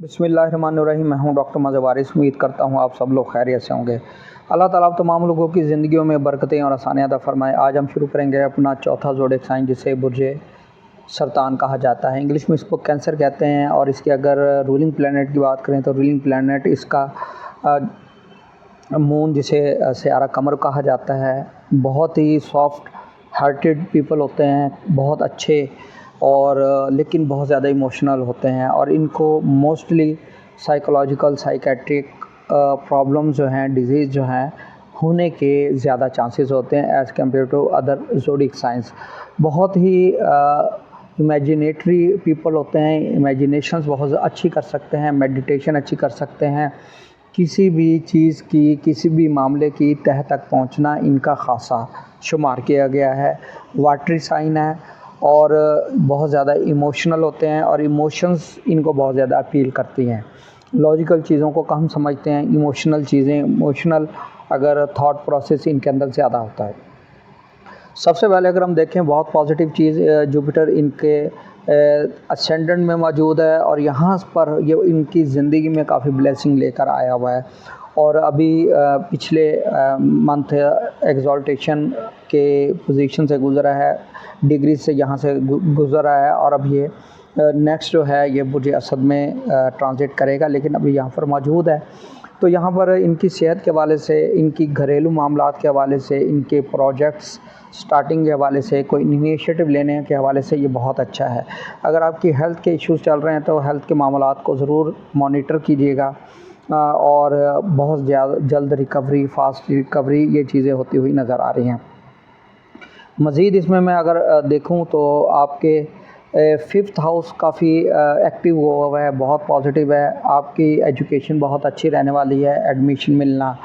बिस्मिल्लाहिर्रहमानिर्रहीम। मैं हूं डॉक्टर मज़हर वारिस। उम्मीद करता हूं आप सब लोग खैरियत से होंगे। अल्लाह ताला आप तमाम लोगों की ज़िंदगियों में बरकतें और आसानियाँ अता फ़रमाए। आज हम शुरू करेंगे अपना चौथा ज़ोडिएक साइन जिसे बुर्जे सरतान कहा जाता है। इंग्लिश में इसको कैंसर कहते हैं। और इसके अगर रूलिंग प्लैनेट की बात करें तो रूलिंग प्लैनेट इसका मून जिसे सयारा कमर कहा जाता है। बहुत ही सॉफ्ट हार्टेड पीपल होते हैं, बहुत अच्छे और लेकिन बहुत ज़्यादा इमोशनल होते हैं। और इनको मोस्टली साइकोलॉजिकल साइकेट्रिक प्रॉब्लम जो हैं, डिजीज़ जो हैं होने के ज़्यादा चांसेस होते हैं as compare to other zodiac science. बहुत ही इमेजिनेटरी पीपल होते हैं, इमेजिनेशंस बहुत अच्छी कर सकते हैं, मेडिटेशन अच्छी कर सकते हैं। किसी भी चीज़ की, किसी भी मामले की तह तक पहुंचना इनका ख़ासा शुमार किया गया है। वाटरी साइन है और बहुत ज़्यादा इमोशनल होते हैं और इमोशंस इनको बहुत ज़्यादा अपील करती हैं। लॉजिकल चीज़ों को कम समझते हैं, इमोशनल चीज़ें, इमोशनल अगर थॉट प्रोसेस इनके अंदर ज़्यादा होता है। सबसे पहले अगर हम देखें बहुत पॉजिटिव चीज़, जुपिटर इनके असेंडेंट में मौजूद है और यहाँ पर ये इनकी ज़िंदगी में काफ़ी ब्लेसिंग लेकर आया हुआ है। और अभी पिछले मंथ एग्जॉल्टेशन के पोजीशन से गुज़रा है, डिग्री से यहाँ से गुज़रा है और अब ये नेक्स्ट जो है ये बुर्ज असद में ट्रांजिट करेगा, लेकिन अभी यहाँ पर मौजूद है। तो यहाँ पर इनकी सेहत के हवाले से, इनकी घरेलू मामलात के हवाले से, इनके प्रोजेक्ट्स स्टार्टिंग के हवाले से, कोई इनिशिएटिव लेने के हवाले से ये बहुत अच्छा है। अगर आपकी हेल्थ के इश्यूज़ चल रहे हैं तो हेल्थ के मामलात को ज़रूर मॉनिटर कीजिएगा और बहुत ज़्यादा जल्द रिकवरी, फास्ट रिकवरी ये चीज़ें होती हुई नज़र आ रही हैं। मज़ीद इसमें मैं अगर देखूँ तो आपके 5th हाउस काफ़ी एक्टिव हुआ है, बहुत पॉजिटिव है। आपकी एजुकेशन बहुत अच्छी रहने वाली है, एडमिशन मिलना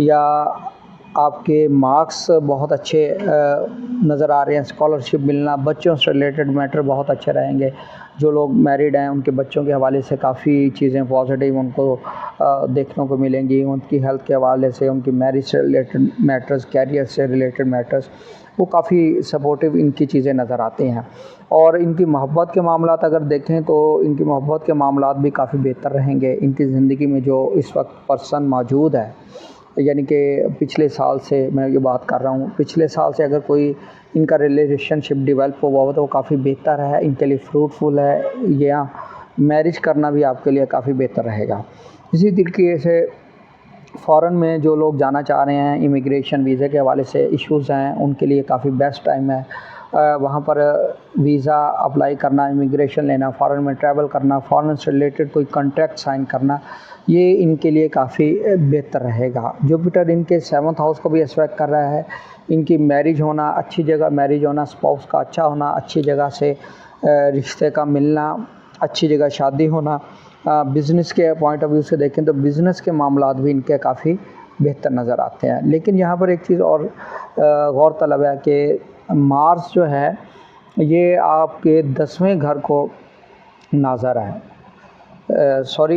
या आपके मार्क्स बहुत अच्छे नज़र आ रहे हैं, स्कॉलरशिप मिलना, बच्चों से रिलेटेड मैटर बहुत अच्छे रहेंगे। जो लोग मैरिड हैं उनके बच्चों के हवाले से काफ़ी चीज़ें पॉजिटिव उनको देखने को मिलेंगी। उनकी हेल्थ के हवाले से, उनकी मैरिज से रिलेटेड मैटर्स, कैरियर से रिलेटेड मैटर्स, वो काफ़ी सपोर्टिव इनकी चीज़ें नज़र आती हैं। और इनकी मोहब्बत के मामलात अगर देखें तो इनकी मोहब्बत के मामलात भी काफ़ी बेहतर रहेंगे। इनकी ज़िंदगी में जो इस वक्त पर्सन मौजूद है, यानी कि पिछले साल से मैं ये बात कर रहा हूँ, पिछले साल से अगर कोई इनका रिलेशनशिप डेवलप हुआ हो तो वो काफ़ी बेहतर है, इनके लिए फ्रूटफुल है, या मैरिज करना भी आपके लिए काफ़ी बेहतर रहेगा। इसी तरीके से फ़ॉरेन में जो लोग जाना चाह रहे हैं, इमिग्रेशन वीज़े के हवाले से इश्यूज़ हैं, उनके लिए काफ़ी बेस्ट टाइम है। वहाँ पर वीज़ा अप्लाई करना, इमिग्रेशन लेना, फ़ॉरेन में ट्रैवल करना, फ़ॉरेन से रिलेटेड कोई कॉन्ट्रैक्ट साइन करना, ये इनके लिए काफ़ी बेहतर रहेगा। जुपिटर इनके 7th हाउस को भी एस्पेक्ट कर रहा है। इनकी मैरिज होना, अच्छी जगह मैरिज होना, स्पाउस का अच्छा होना, अच्छी जगह से रिश्ते का मिलना, अच्छी जगह शादी होना। बिज़नेस के पॉइंट ऑफ व्यू से देखें तो बिज़नेस के मामलात भी इनके काफ़ी बेहतर नज़र आते हैं। लेकिन यहाँ पर एक चीज़ और गौर तलब है कि मार्स जो है ये आपके 10वें घर को नाज़र है,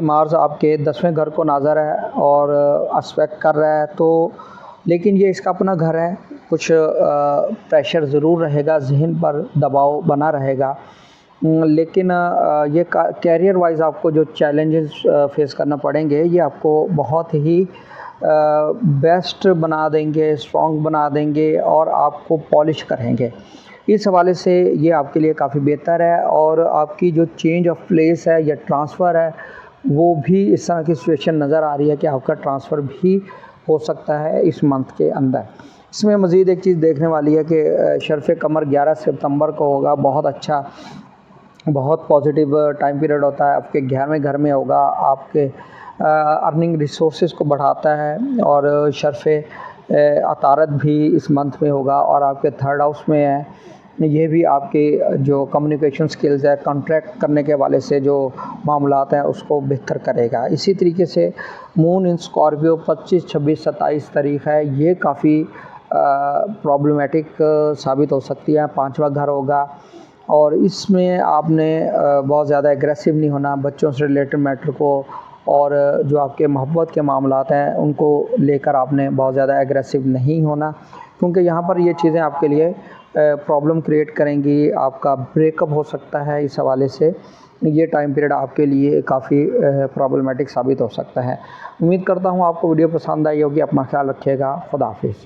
मार्स आपके 10वें घर को नाज़र है और एस्पेक्ट कर रहा है। तो लेकिन ये इसका अपना घर है, कुछ प्रेशर ज़रूर रहेगा, जहन पर दबाव बना रहेगा। लेकिन ये कैरियर वाइज आपको जो चैलेंजेस फेस करना पड़ेंगे ये आपको बहुत ही बेस्ट बना देंगे, स्ट्रॉन्ग बना देंगे और आपको पॉलिश करेंगे। इस हवाले से ये आपके लिए काफ़ी बेहतर है। और आपकी जो चेंज ऑफ प्लेस है या ट्रांसफ़र है वो भी इस तरह की सिचुएशन नज़र आ रही है कि आपका ट्रांसफ़र भी हो सकता है इस मंथ के अंदर। इसमें मज़ीद एक चीज़ देखने वाली है कि शर्फ़ कमर 11 सितंबर को होगा। बहुत अच्छा, बहुत पॉजिटिव टाइम पीरियड होता है। आपके 11वें घर में होगा, आपके अर्निंग रिसोर्सेज को बढ़ाता है। और शर्फ़ अतारत भी इस मंथ में होगा और आपके 3rd हाउस में है। ये भी आपके जो कम्युनिकेशन स्किल्स है, कॉन्ट्रैक्ट करने के हवाले से जो मामलात हैं उसको बेहतर करेगा। इसी तरीके से मून इन स्कॉर्पियो 25, 26, 27 तारीख़ है, ये काफ़ी प्रॉब्लमेटिक साबित हो सकती है। 5वां घर होगा और इसमें आपने बहुत ज़्यादा एग्रेसिव नहीं होना बच्चों से रिलेटेड मैटर को, और जो आपके मोहब्बत के मामलात हैं उनको लेकर आपने बहुत ज़्यादा एग्रेसिव नहीं होना, क्योंकि यहाँ पर ये चीज़ें आपके लिए प्रॉब्लम क्रिएट करेंगी। आपका ब्रेकअप हो सकता है इस हवाले से। ये टाइम पीरियड आपके लिए काफ़ी प्रॉब्लमेटिक साबित हो सकता है। उम्मीद करता हूँ आपको वीडियो पसंद आई होगी। अपना ख्याल रखिएगा। खुदा हाफिज़।